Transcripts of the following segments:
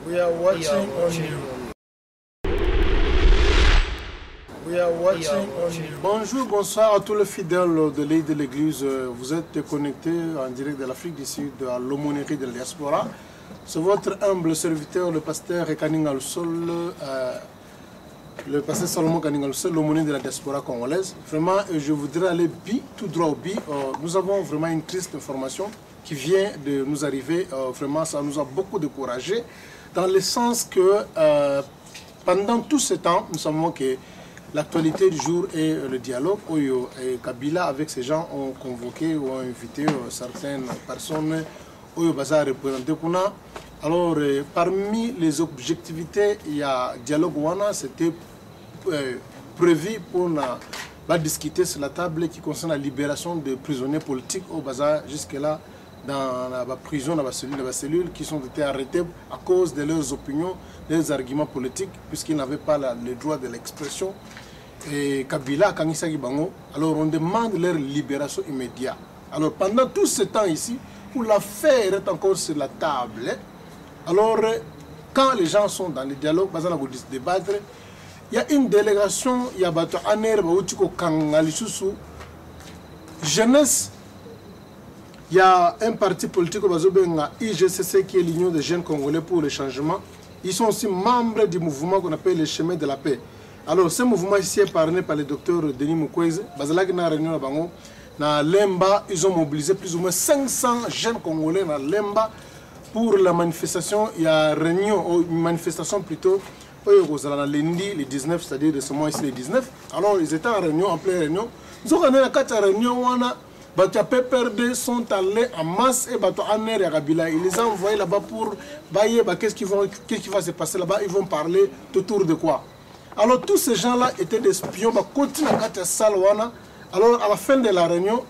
We are watching on. Bonjour, bonsoir à tous les fidèles de l'Église. Vous êtes connectés en direct de l'Afrique du Sud à l'aumônerie de la diaspora. C'est votre humble serviteur, le pasteur Kaninga Lusol, le pasteur Salomon Kaninga Lusol, l'aumônier de la diaspora congolaise. Vraiment, je voudrais aller tout droit au but. Nous avons vraiment une triste information qui vient de nous arriver. Vraiment, ça nous a beaucoup découragés, dans le sens que pendant tout ce temps, nous savons que l'actualité du jour est le dialogue. Et Kabila, avec ces gens, ont convoqué ou ont invité certaines personnes au Baza représenté. Alors, parmi les objectivités, il y a dialogue Wana, c'était prévu pour discuter sur la table qui concerne la libération des prisonniers politiques au Baza jusque-là dans la prison, dans la cellule, qui ont été arrêtés à cause de leurs opinions, leurs arguments politiques, puisqu'ils n'avaient pas le droit de l'expression. Et Kabila, Kangisagi Bango, alors on demande leur libération immédiate. Alors pendant tout ce temps ici, où l'affaire est encore sur la table, alors quand les gens sont dans le dialogue, débattre, il y a une délégation, il y a Bato Aner, Bautiko Kangalisusu, jeunesse. Il y a un parti politique au Bazobenga, IGCC, qui est l'Union des jeunes congolais pour le changement. Ils sont aussi membres du mouvement qu'on appelle le chemin de la paix. Alors, ce mouvement ici est parrainé par le docteur Denis Mukwege. Bazalaki na réunion na bango na Lemba, ils ont mobilisé plus ou moins 500 jeunes congolais na Lemba pour la manifestation. Il y a une manifestation plutôt lundi, le 19, c'est-à-dire de ce mois ici, le 19. Alors, ils étaient en réunion, en pleine réunion. Ils ont gagné la 4 réunion. Bato PPRD sont allés en masse et Bato Aner et Kabila. Ils les ont envoyés là-bas pour bailler. Qu'est-ce qui va se passer là-bas? Ils vont parler autour de quoi? Alors tous ces gens-là étaient des espions. Alors à la fin de la réunion,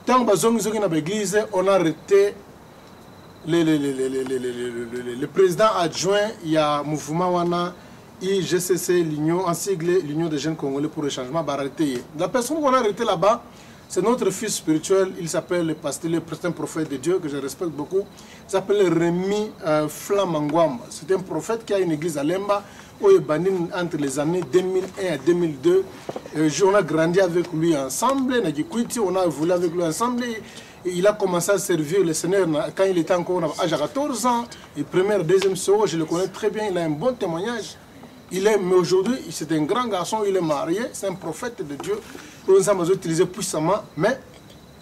tant que l'église, on a arrêté le président adjoint. Il y a mouvement Wana, IGCC, l'Union, en sigle l'Union des jeunes congolais pour le changement. La personne qu'on a arrêté là-bas, c'est notre fils spirituel. Il s'appelle le pasteur, le prophète de Dieu que je respecte beaucoup. Il s'appelle Rémi Flamangwam. C'est un prophète qui a une église à Lemba, où il est banni entre les années 2001 et 2002. On a grandi avec lui ensemble. On a évolué avec lui ensemble. Il a commencé à servir le Seigneur quand il était encore à 14 ans. Et première, deuxième sœur, je le connais très bien. Il a un bon témoignage. Mais aujourd'hui, c'est un grand garçon. Il est marié. C'est un prophète de Dieu. Nous avons utilisé puissamment, mais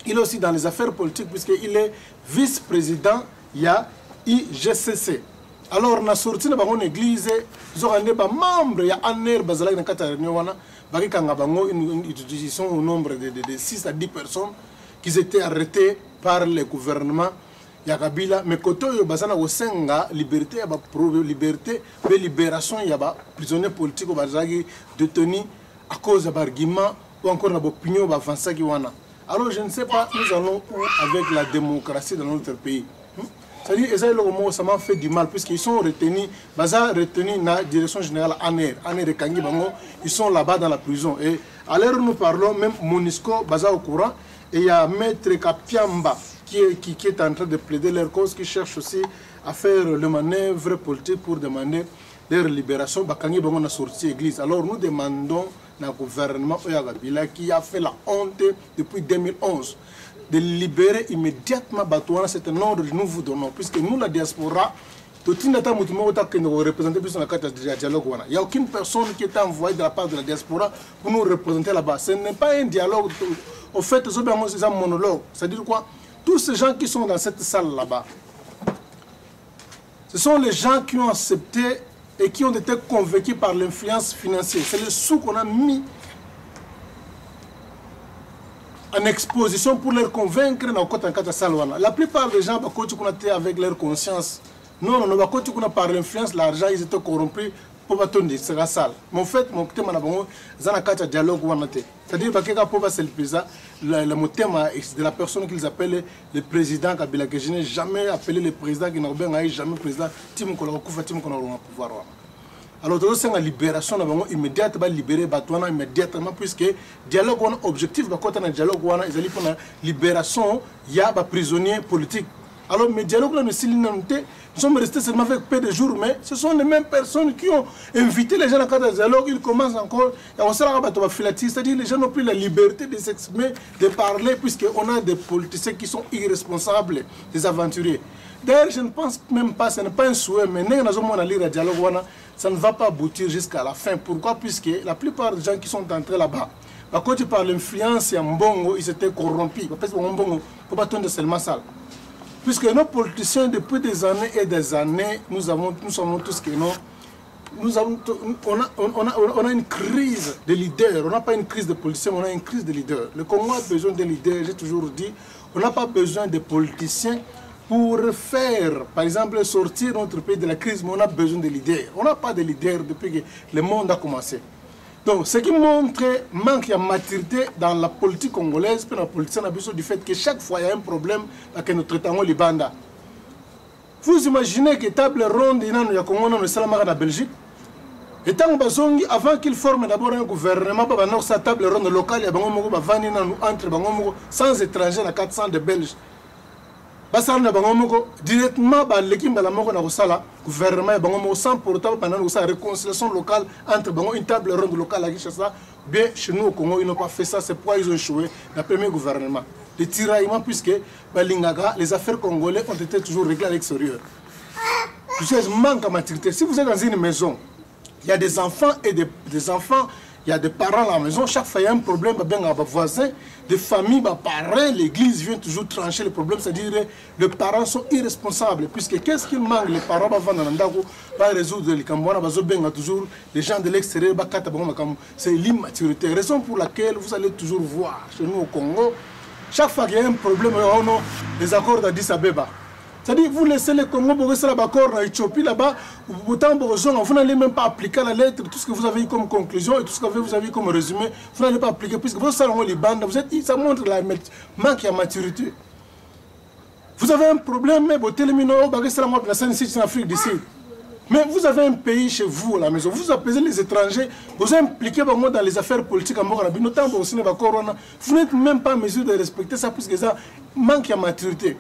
il est aussi dans les affaires politiques puisqu'il est vice-président, il y a IGCC. Alors, on a sorti de l'église, ils ont des membres, il y a Aner, Bazalak, ils sont au nombre de 6 à 10 personnes qui étaient arrêtées par le gouvernement. Il y a Kabila, mais quand il y a Osenga, liberté, il y a libération, il y a prisonniers politiques détenus à cause d'arguments. Ou encore dans l'opinion avancée qui wana. Alors je ne sais pas, nous allons où avec la démocratie dans notre pays. C'est-à-dire que ça m'a fait du mal puisqu'ils sont retenus, retenus dans la direction générale Aner et Kangi Bango, ils sont là-bas dans la prison. Et à l'heure où nous parlons, même Monisco, Baza au courant, et il y a Maître Kapiamba qui est en train de plaider leur cause, qui cherche aussi à faire le manœuvre politique pour demander leur libération. Kangi Bango a sorti l'église. Alors nous demandons le gouvernement qui a fait la honte depuis 2011 de libérer immédiatement Batouana. C'est un ordre que nous vous donnons puisque nous la diaspora il n'y a aucune personne qui est envoyée de la part de la diaspora pour nous représenter là-bas. Ce n'est pas un dialogue. Au fait, c'est un monologue. C'est-à-dire quoi? Tous ces gens qui sont dans cette salle là-bas, ce sont les gens qui ont accepté et qui ont été convaincus par l'influence financière. C'est le sous qu'on a mis en exposition pour les convaincre dans le Salwana. La plupart des gens qui avec leur conscience, non, par l'influence, l'argent, ils étaient corrompus pour battre c'est la salle. Mais en fait, mon thème est un dialogue. C'est-à-dire que le thème de la personne qu'ils appellent le président Kabila, que je n'ai jamais appelé le président qui n'a jamais président, Tim Kolakufa, Tim Kolakufa pouvoir. Alors, c'est une libération immédiatement libérer Batouana immédiatement, puisque le dialogue est objectif, quand on a un dialogue, il y a une libération, il y a des prisonniers politiques. Alors, mes dialogues, nous sommes restés seulement avec peu de jours, mais ce sont les mêmes personnes qui ont invité les gens à cadre de dialogue. Ils commencent encore, c'est-à-dire les gens n'ont plus la liberté de s'exprimer, de parler, puisqu'on a des politiciens qui sont irresponsables, des aventuriers. D'ailleurs, je ne pense même pas, ce n'est pas un souhait, mais dialogue, ça ne va pas aboutir jusqu'à la fin. Pourquoi? Puisque la plupart des gens qui sont entrés là-bas, à cause par l'influence et Mbongo, ils étaient corrompus. Parce que Mbongo, faut pas tourner seulement ça. Puisque nos politiciens, depuis des années et des années, nous savons tous que on a une crise de leaders. On n'a pas une crise de politiciens, on a une crise de leaders. Le Congo a besoin de leaders, j'ai toujours dit. On n'a pas besoin de politiciens pour faire, par exemple, sortir notre pays de la crise, mais on a besoin de leaders. On n'a pas de leaders depuis que le monde a commencé. Donc, ce qui montre manque de maturité dans la politique congolaise, puis dans la politique du fait que chaque fois il y a un problème avec notre Tango Libanda. Vous imaginez que table ronde il y a Congo dans le Salamara de la Belgique, et tant que avant qu'il forme d'abord un gouvernement, il sa table ronde locale, il y a entre sans étrangers, à 400 de Belges. Directement, l'équipe de la gouvernement sans portable pendant la réconciliation locale entre une table ronde locale à Kinshasa. Bien, chez nous au Congo, ils n'ont pas fait ça, c'est pourquoi ils ont échoué le premier gouvernement. Les tiraillements, puisque les affaires congolaises ont été toujours réglées à l'extérieur. Puisque manque de maturité. Si vous êtes dans une maison, il y a des enfants et des enfants. Il y a des parents à la maison, chaque fois il y a un problème, il y a des voisins, des familles, des parents, l'église vient toujours trancher le problème, c'est-à-dire que les parents sont irresponsables, puisque qu'est-ce qu'il manque, les parents vont résoudre les Cambouana, toujours les gens de l'extérieur, c'est l'immaturité, raison pour laquelle vous allez toujours voir chez nous au Congo, chaque fois qu'il y a un problème, les accords d'Addis Abeba. C'est-à-dire, vous laissez le Congo pour rester là-bas, en Éthiopie, là-bas, vous n'allez même pas appliquer la lettre, tout ce que vous avez eu comme conclusion et tout ce que vous avez eu comme résumé, vous n'allez pas appliquer, puisque vous savez, les bandes, ça montre la manque de maturité. Vous avez un problème, mais vous en Afrique d'ici. Mais vous avez un pays chez vous à la maison, vous apaisez les étrangers, vous impliquez dans les affaires politiques, notamment aussi vous n'êtes même pas en mesure de respecter ça, puisque ça manque de maturité.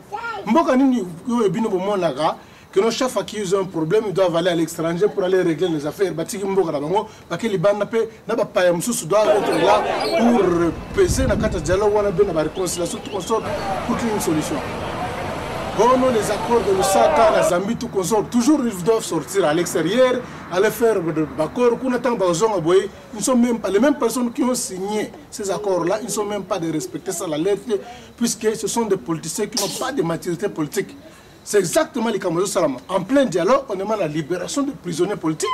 Que nos chefs qui ont un problème, ils doivent aller à l'étranger pour aller régler les affaires. Parce que les bandes doivent être là pour peser dans le dialogue, la réconciliation, pour trouver une solution. Bon, les accords de Lusaka, la Zambie, tout consort, toujours ils doivent sortir à l'extérieur, aller faire des accords. Ils ne sont même pas les mêmes personnes qui ont signé ces accords-là, ils ne sont même pas de respecter ça à la lettre, puisque ce sont des politiciens qui n'ont pas de maturité politique. C'est exactement les Camerounais Salama. En plein dialogue, on demande la libération des prisonniers politiques.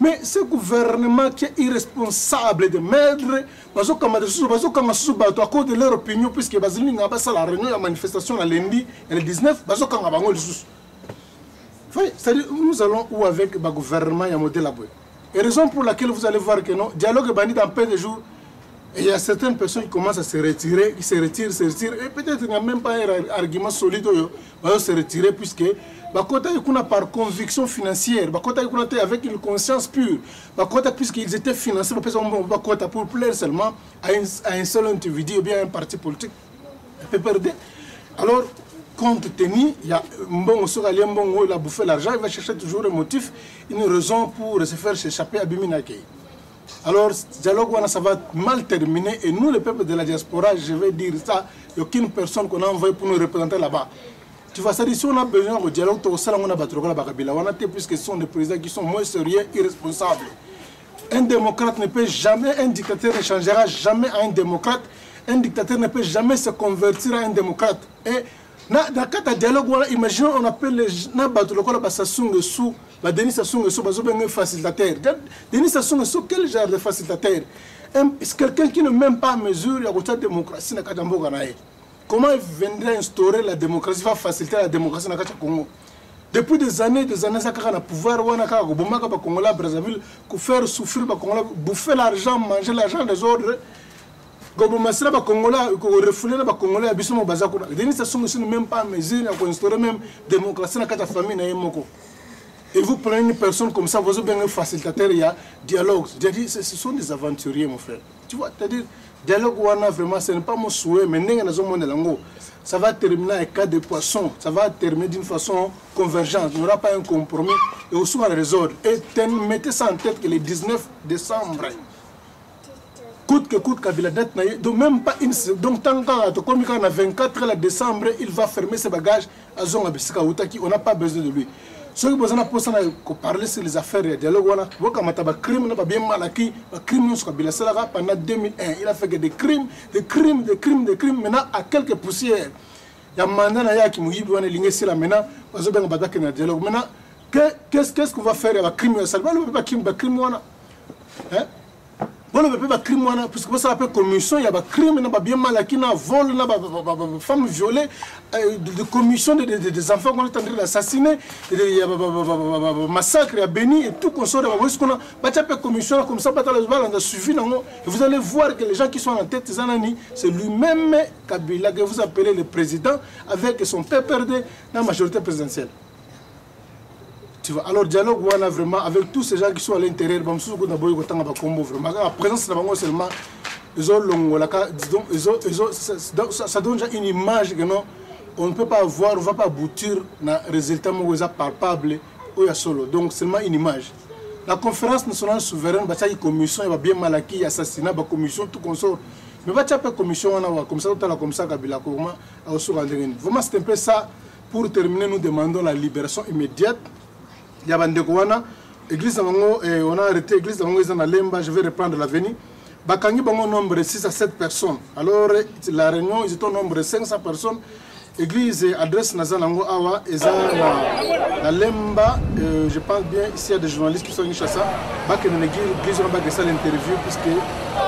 Mais ce gouvernement qui est irresponsable de mettre, à cause de leur opinion, puisque la réunion, la manifestation la lundi et le 19, c'est-à-dire nous allons où avec le gouvernement et modèle à et raison pour laquelle vous allez voir que non, dialogue est banni dans peu de jours. Et il y a certaines personnes qui commencent à se retirer, qui se retirent, et peut-être qu'il n'y a même pas un argument solide, ils vont se retirer, puisque par conviction financière, avec une conscience pure, puisqu'ils étaient financés pour plaire seulement à un seul individu ou bien à un parti politique. Alors, compte tenu, il y a il a bouffé l'argent, il va chercher toujours un motif, une raison pour se faire s'échapper à Biminakei. Alors, le dialogue, ça va mal terminer. Et nous, le peuple de la diaspora, je vais dire ça, il n'y a aucune personne qu'on a envoyée pour nous représenter là-bas. Tu vois, ça dit, si on a besoin de dialogue, puisque ce sont des présidents qui sont moins sérieux, irresponsables. Un démocrate ne peut jamais, un dictateur ne changera jamais à un démocrate. Un dictateur ne peut jamais se convertir à un démocrate. Et dans le cas de dialogue, imaginons on appelle les gens, Denis Sassou Nguesso, facilitateur. Denis Sassou Nguesso, quel genre de facilitateur? C'est quelqu'un qui ne même pas mesure la démocratie. Comment il viendrait instaurer la démocratie, va faciliter la démocratie dans le Congo? Depuis des années, ça a le pouvoir, Congolais, Brazzaville, faire souffrir, bouffer l'argent, manger l'argent des ordres. Gobomasi ba Congolais, refouler ba Congolais, abissimo bazakuna. Denis Sassou Nguesso ne même pas mesure à instaurer même démocratie dans la famille na yemoko. Et vous prenez une personne comme ça, vous avez un facilitateur, il y a dialogue. Ce sont des aventuriers, mon frère. Tu vois, c'est-à-dire, dialogue, vraiment, ce n'est pas mon souhait, mais ça va terminer avec cas de poisson, ça va terminer d'une façon convergente, il n'y aura pas un compromis, et aussi on va résoudre. Et mettez ça en tête que le 19 décembre, coûte que coûte Kabila date, donc même pas une seconde, donc tant qu'on a 24 décembre, il va fermer ses bagages à Zonga Bissika Outaki, on n'a pas besoin de lui. Ce qui besoin de parler sur les affaires et dialogue, crime n'a pas bien mal acquis, crime sur Kabila Salaga pendant 2001. Il a fait que des crimes. Maintenant, à quelques poussières, il y a un mandat qui m'a dit que maintenant, maintenant, qu'est-ce qu'on va faire avec le crime? Ça ne va pas crime, bon, le peuple crime, parce que ça s'appelle commission, il y a des crimes, il y a bien mal acquis, il y a vol, il y a des femmes violées, des commissions des enfants qu'on est en train d'assassiner, il y a des massacres, il y a béni, et tout qu'on sort de la voie, qu'on a commission comme ça, on a suivi, et vous allez voir que les gens qui sont en tête, c'est lui-même, Kabila, que vous appelez le président, avec son PPRD dans la majorité présidentielle. Tu vois, alors dialogue voilà vraiment avec tous ces gens qui sont à l'intérieur, la présence de seulement ça donne déjà une image que non, on ne peut pas avoir, on ne va pas aboutir à un résultat palpable ou à solo. Donc seulement une image. La conférence nationale souveraine, il y a une commission, il y a bien mal acquis, assassinat, la commission, tout consort. Mais il y a une commission, comme ça, Kabila, vraiment c'est un peu ça. Pour terminer, nous demandons la libération immédiate. Il y a l'église, on a arrêté l'église de Lemba, je vais reprendre l'avenue. Bakangi bango nombre de 6 à 7 personnes. Alors la réunion, ils étaient au nombre de 500 personnes. L'église adresse Nazalango Awa, et la Lemba, je pense bien, ici il y a des journalistes qui sont venus chasser. L'église, on va faire l'interview puisque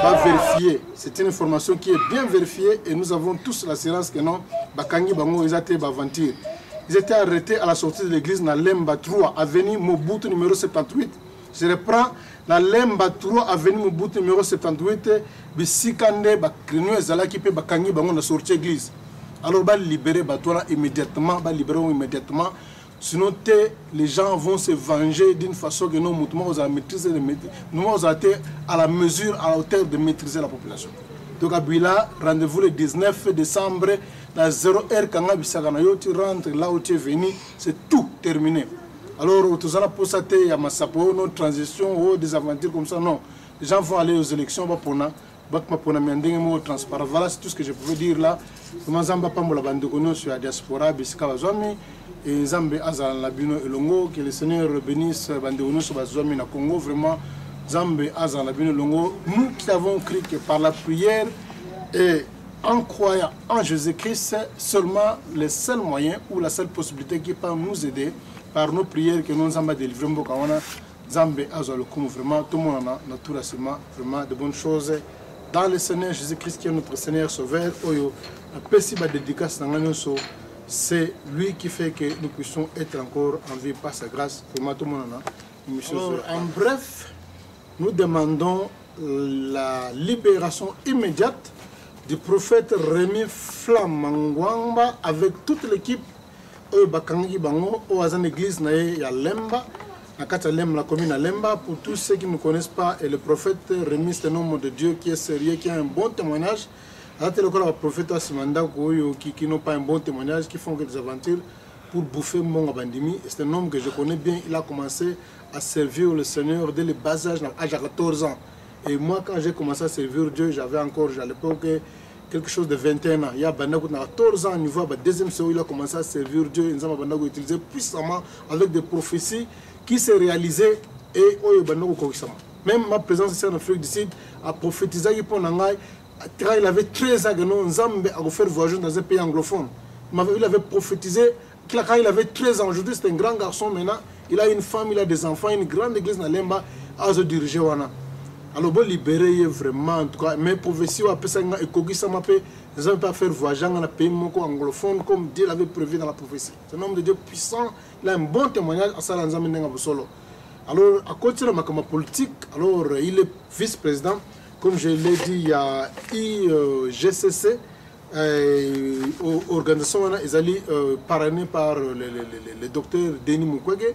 va vérifier. C'est une information qui est bien vérifiée et nous avons tous l'assurance que non, Bakangi bango, ils étaient aventure. Ils étaient arrêtés à la sortie de l'église dans Lemba 3, avenue Mobutu numéro 78. Je reprends la Lemba 3, avenue Mobutu numéro 78. Bisikande, Bakrino et Zala qui peut Bakangi Bango dans la sortie de l'église. Alors, va libérer Batouara immédiatement, immédiatement. Sinon, les gens vont se venger d'une façon que nous, nous allons maîtriser, nous allons être à la mesure, à la hauteur de maîtriser la population. Donc, à Bouila, rendez-vous le 19 décembre. Dans 0 heure, quand tu rentres là où tu es venu, c'est tout terminé. Alors, tout ça, pour ça, il y a ma sapo, nos transitions, des aventures comme ça, non. Les gens vont aller aux élections, transparent. Voilà, c'est tout ce que je pouvais dire là. Comment Zamba Pambo la bande sur la diaspora, Bissika Bazwami, et Zambe Azan Labino Elongo, que le Seigneur bénisse Bandeono sur Bazwami na Congo, vraiment, Zambe Azan Labino Elongo. Nous qui avons cru que par la prière et en croyant en Jésus-Christ, seulement le seul moyen ou la seule possibilité qui peut nous aider par nos prières que nous avons délivrées, Zambé Azalokum, vraiment, tout le monde a naturellement vraiment de bonnes choses dans le Seigneur Jésus-Christ qui est notre Seigneur Sauveur. C'est lui qui fait que nous puissions être encore en vie par sa grâce. Vraiment, tout le monde a. En bref, nous demandons la libération immédiate du prophète Rémi Flamangwamba avec toute l'équipe Bakangi Bango au Azan Église à Lemba, à Katalem, la commune à Lemba. Pour tous ceux qui ne connaissent pas, et le prophète Rémi, c'est un homme de Dieu qui est sérieux, qui a un bon témoignage. Le prophète Asimanda qui n'ont pas un bon témoignage, qui font que des aventures pour bouffer mon Abandimi. C'est un homme que je connais bien. Il a commencé à servir le Seigneur dès le bas âge, à 14 ans. Et moi, quand j'ai commencé à servir Dieu, j'avais encore à l'époque quelque chose de 21 ans. Il y a 14 ans, niveau de deuxième série, il a commencé à servir Dieu. Il a utilisé puissamment avec des prophéties qui s'est réalisées et même ma présence ici en Afrique du Sud a prophétisé pour Nangai. Quand il avait 13 ans, Nzambe a fait voyager dans un pays anglophone. Il avait prophétisé quand il avait 13 ans. Aujourd'hui, c'est un grand garçon maintenant. Il a une femme, il a des enfants, une grande église dans Lemba à se diriger. Alors, bon, libérer vraiment, en tout cas, mais prophéties, après ça, il ne peut pas faire voyager dans un pays anglophone comme Dieu l'avait prévu dans la prophétie. C'est un homme de Dieu puissant, il a un bon témoignage à ça. Alors, à côté de ma politique, alors, il est vice-président. Comme je l'ai dit, il y a IGCC, organisation parrainée par le docteur Denis Mukwege.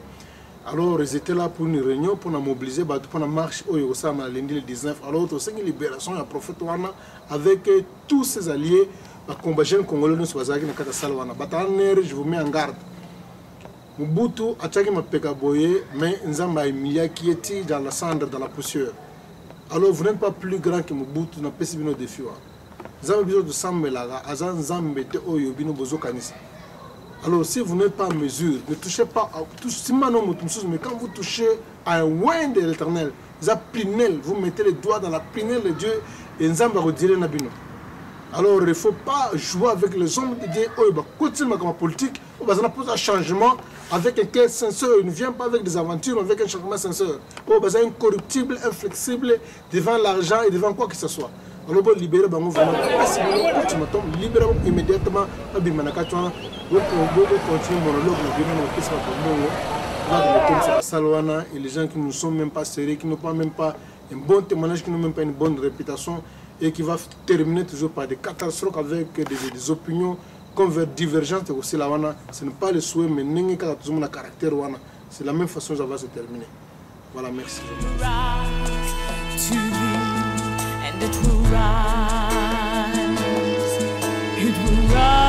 Alors, ils étaient là pour une réunion, pour nous mobiliser, pour la marche au Yogosama lundi le 19. Alors, il y a une libération, il y a un prophète avec tous ses alliés, les combattants congolais, nous sommes à Katasalwana. Je vous mets en garde. Mobutu a tchaki ma pekaboye, mais Nzamba Emilia qui était dans la cendre, dans la poussière. Alors, vous n'êtes pas plus grand que Mobutu, n'a pas si bien au défi. Nzamba besoin de Sambelaga, Azan Nzamba était au Yobino Bozo Kanisi. Alors, si vous n'êtes pas en mesure, ne touchez pas à tout, mais quand vous touchez à un oin de l'éternel, vous mettez les doigts dans la pinelle de Dieu et Nzamba redire Nabino. Alors, il ne faut pas jouer avec les hommes de Dieu, continuer comme politique, on a posé un changement avec un cœur sincère, il ne vient pas avec des aventures, mais avec un changement sincère. On a incorruptible, inflexible devant l'argent et devant quoi que ce soit. Alors, on libérer vraiment libérer immédiatement, on continue monologue, et les gens qui ne sont même pas sérieux, qui n'ont pas même pas un bon témoignage, qui n'ont même pas une bonne réputation, et qui va terminer toujours par des catastrophes avec des opinions divergentes aussi là. Ce n'est pas le souhait, mais n'est pas le caractère. C'est la même façon que ça va se terminer. Voilà, merci. And it will rise, it will rise,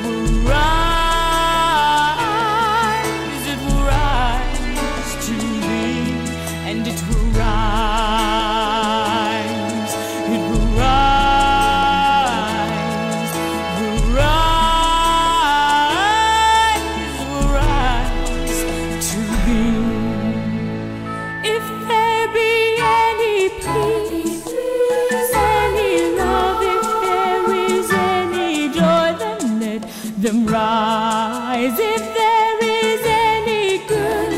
will rise, it will rise to thee, and it will rise, it will rise, will rise to thee. If there be peace, any love, if there is any joy, then let them rise. If there is any good,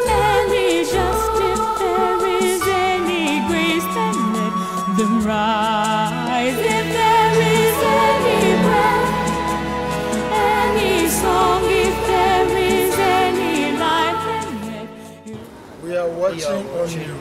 any just, if there is any grace, then let them rise. If there is any breath, any song, if there is any life, then let we are watching on you.